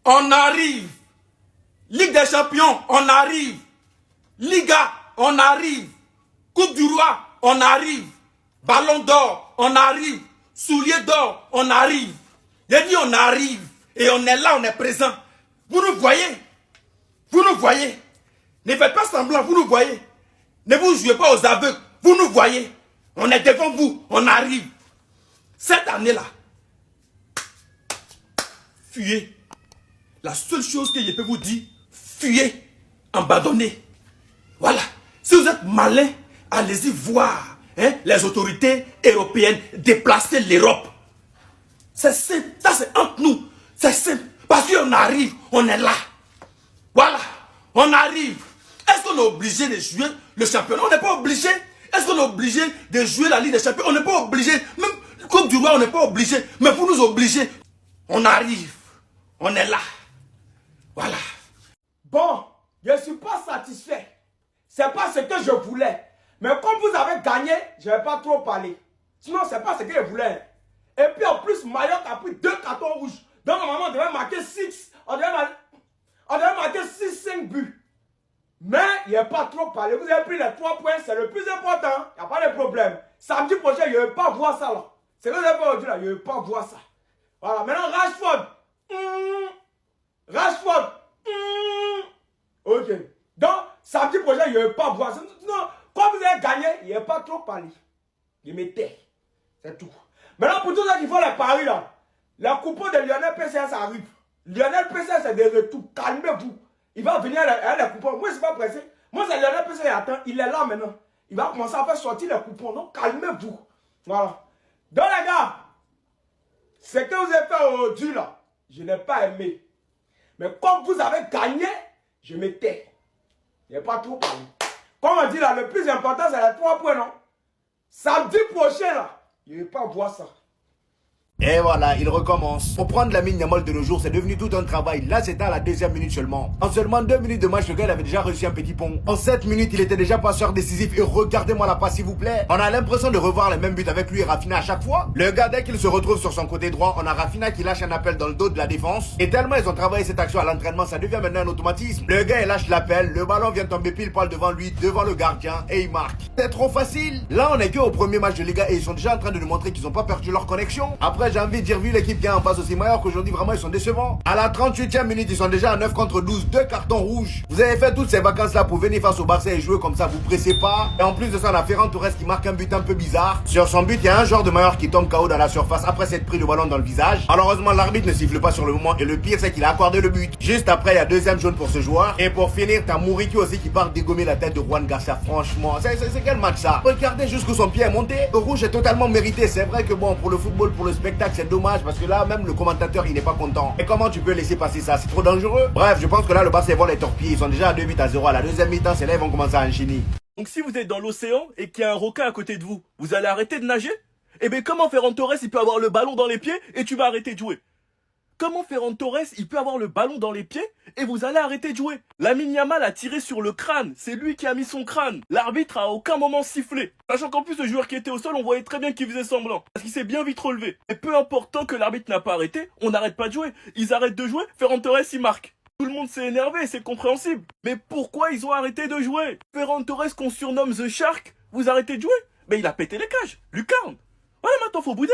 on arrive. Ligue des champions, on arrive. Liga, on arrive. Coupe du roi, on arrive. Ballon d'or, on arrive. Soulier d'or, on arrive. J'ai dit on arrive. Et on est là, on est présent. Vous nous voyez. Vous nous voyez. Ne faites pas semblant, vous nous voyez. Ne vous jouez pas aux aveugles. Vous nous voyez. On est devant vous, on arrive. Cette année-là, fuyez. La seule chose que je peux vous dire, fuyez, abandonnez. Voilà. Si vous êtes malin, allez-y voir les autorités européennes déplacer l'Europe. C'est simple. Ça, c'est entre nous. C'est simple. Parce qu'on arrive, on est là. Voilà. On arrive. Est-ce qu'on est obligé de jouer le championnat? On n'est pas obligé. Est-ce qu'on est obligé de jouer la Ligue des Champions? On n'est pas obligé. Même Coupe du Roi, on n'est pas obligé. Mais vous nous obligez. On arrive. On est là. Voilà. Bon, je ne suis pas satisfait. C'est pas ce que je voulais. Mais comme vous avez gagné, je ne vais pas trop parler. Sinon, ce n'est pas ce que je voulais. Et puis en plus, Mallorca a pris 2 cartons rouges. Donc normalement, on devait marquer 6. On devait marquer 6-5 buts. Mais il n'y a pas trop parlé. Vous avez pris les 3 points, c'est le plus important. Il n'y a pas de problème. Samedi prochain, je ne vais pas voir ça là. C'est ce que vous avez fait aujourd'hui là, je ne vais pas voir ça. Voilà, maintenant Rashford. Rashford. Ok. Donc, samedi prochain, je ne vais pas voir ça. Non, quand vous avez gagné, il n'y a pas trop parlé. Je me tais. C'est tout. Maintenant, pour tous ceux qui font les paris là, le coupon de Lionel PCS arrive. Lionel PCS est de retour. Calmez-vous. Il va venir avec les coupons. Moi, je ne suis pas pressé. Moi, c'est Lionel PCS qui attend. Il est là maintenant. Il va commencer à faire sortir les coupons. Donc, calmez-vous. Voilà. Donc, les gars, ce que vous avez fait aujourd'hui là, je n'ai pas aimé. Mais comme vous avez gagné, je me tais. Il n'y a pas trop parlé. Comme on dit là, le plus important, c'est les 3 points, non? Samedi prochain là, je ne vais pas voir ça. Et voilà, il recommence. Pour prendre la mine Yamal de nos jours, c'est devenu tout un travail. Là, c'était à la 2e minute seulement. En seulement 2 minutes de match, le gars il avait déjà reçu un petit pont. En 7 minutes, il était déjà passeur décisif. Et regardez-moi la passe, s'il vous plaît. On a l'impression de revoir les mêmes buts avec lui et Rafinha à chaque fois. Le gars, dès qu'il se retrouve sur son côté droit, on a Rafinha qui lâche un appel dans le dos de la défense. Et tellement ils ont travaillé cette action à l'entraînement, ça devient maintenant un automatisme. Le gars, il lâche l'appel, le ballon vient tomber pile poil devant lui, devant le gardien, et il marque. C'est trop facile. Là, on est que au premier match de Liga et ils sont déjà en train de nous montrer qu'ils n'ont pas perdu leur connexion. Après, j'ai envie de dire, vu l'équipe qui est en face aussi, Mallorca qu'aujourd'hui, vraiment, ils sont décevants. À la 38e minute, ils sont déjà à 9 contre 12, 2 cartons rouges. Vous avez fait toutes ces vacances-là pour venir face au Barça et jouer comme ça, vous pressez pas. Et en plus de ça, on a Ferran Torres qui marque un but un peu bizarre. Sur son but, il y a un joueur de Mallorca qui tombe KO dans la surface après s'être pris le ballon dans le visage. Malheureusement, l'arbitre ne siffle pas sur le moment et le pire, c'est qu'il a accordé le but. Juste après, il y a 2e jaune pour ce joueur. Et pour finir, t'as Muriqi aussi qui part dégommer la tête de Juan Garcia. Franchement, c'est quel match ça? Regardez jusqu'où son pied est monté. Le rouge est totalement mérité. C'est vrai que bon, pour le football, pour le spectacle, c'est dommage parce que là, même le commentateur, il n'est pas content. Et comment tu peux laisser passer ça? C'est trop dangereux. Bref, je pense que là, le Barça vont les torpiller. Ils sont déjà à 2-0 à la 2e mi-temps. C'est là ils vont commencer à enchaîner. Donc si vous êtes dans l'océan et qu'il y a un requin à côté de vous, vous allez arrêter de nager? Eh bien comment Ferran Torres il peut avoir le ballon dans les pieds et tu vas arrêter de jouer? Comment Ferran Torres il peut avoir le ballon dans les pieds et vous allez arrêter de jouer? Lamine Yamal a tiré sur le crâne, c'est lui qui a mis son crâne. L'arbitre a à aucun moment sifflé. Sachant qu'en plus le joueur qui était au sol, on voyait très bien qu'il faisait semblant. Parce qu'il s'est bien vite relevé. Et peu importe, tant que l'arbitre n'a pas arrêté, on n'arrête pas de jouer. Ils arrêtent de jouer, Ferran Torres il marque. Tout le monde s'est énervé, c'est compréhensible. Mais pourquoi ils ont arrêté de jouer? Ferran Torres qu'on surnomme The Shark, vous arrêtez de jouer? Mais il a pété les cages, lucarne. Voilà, maintenant faut bouder.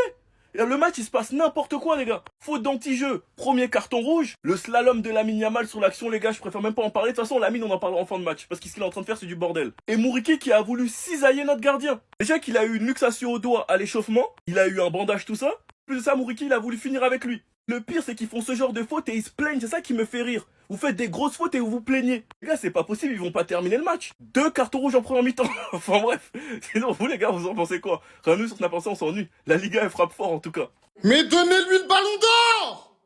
Le match il se passe n'importe quoi les gars. Faute d'anti-jeu, premier carton rouge. Le slalom de Lamine Yamal sur l'action les gars, je préfère même pas en parler. De toute façon Lamine on en parlera en fin de match. Parce que ce qu'il est en train de faire c'est du bordel. Et Muriqi qui a voulu cisailler notre gardien. Déjà qu'il a eu une luxation au doigt à l'échauffement. Il a eu un bandage tout ça. Plus de ça Muriqi il a voulu finir avec lui. Le pire c'est qu'ils font ce genre de fautes et ils se plaignent, c'est ça qui me fait rire. Vous faites des grosses fautes et vous vous plaignez. Les gars c'est pas possible, ils vont pas terminer le match. 2 cartons rouges en première mi-temps. Enfin bref. Sinon vous les gars vous en pensez quoi? Rien nous sur ce qu'on a pensé on s'ennuie. La Liga elle frappe fort en tout cas. Mais donnez-lui le ballon d'or!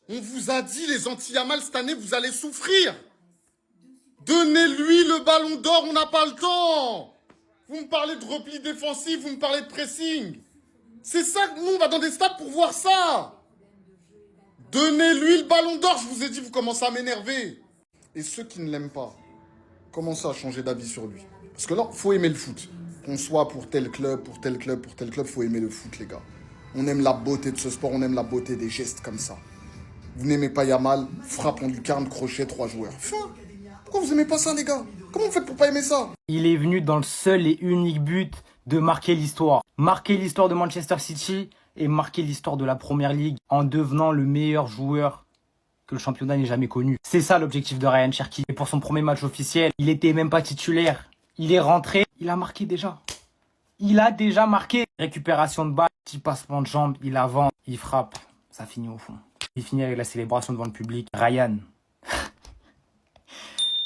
On vous a dit, les anti-Yamal, cette année, vous allez souffrir. Donnez-lui le ballon d'or, on n'a pas le temps. Vous me parlez de repli défensif, vous me parlez de pressing. C'est ça que nous, on va dans des stades pour voir ça. Donnez-lui le ballon d'or, je vous ai dit, vous commencez à m'énerver. Et ceux qui ne l'aiment pas, commencez à changer d'avis sur lui. Parce que non, faut aimer le foot. Qu'on soit pour tel club, pour tel club, pour tel club, faut aimer le foot, les gars. On aime la beauté de ce sport, on aime la beauté des gestes comme ça. Vous n'aimez pas Yamal, frappons du carne, crochet, 3 joueurs. Fin. Pourquoi vous aimez pas ça, les gars? Comment vous faites pour pas aimer ça? Il est venu dans le seul et unique but de marquer l'histoire. Marquer l'histoire de Manchester City et marquer l'histoire de la Première Ligue en devenant le meilleur joueur que le championnat n'ait jamais connu. C'est ça l'objectif de Ryan Cherki. Et pour son premier match officiel, il était même pas titulaire. Il est rentré, il a marqué déjà. Il a déjà marqué. Récupération de balle, petit passement de jambes, il avance, il frappe. Ça finit au fond. Il finit avec la célébration devant le public. Ryan.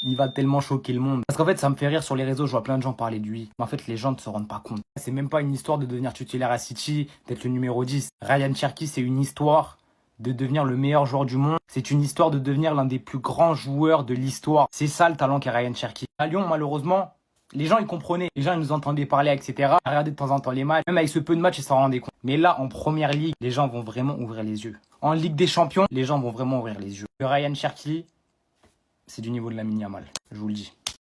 Il va tellement choquer le monde. Parce qu'en fait, ça me fait rire sur les réseaux, je vois plein de gens parler de lui. Mais en fait, les gens ne se rendent pas compte. C'est même pas une histoire de devenir titulaire à City, d'être le numéro 10. Ryan Cherki, c'est une histoire de devenir le meilleur joueur du monde. C'est une histoire de devenir l'un des plus grands joueurs de l'histoire. C'est ça le talent qu'a Ryan Cherki. À Lyon, malheureusement, les gens, ils comprenaient. Les gens, ils nous entendaient parler, etc. Regarder de temps en temps les matchs. Même avec ce peu de matchs, ils s'en rendaient compte. Mais là, en Première Ligue, les gens vont vraiment ouvrir les yeux. En Ligue des Champions, les gens vont vraiment ouvrir les yeux. Ryan Cherki, c'est du niveau de Lamine Yamal, je vous le dis.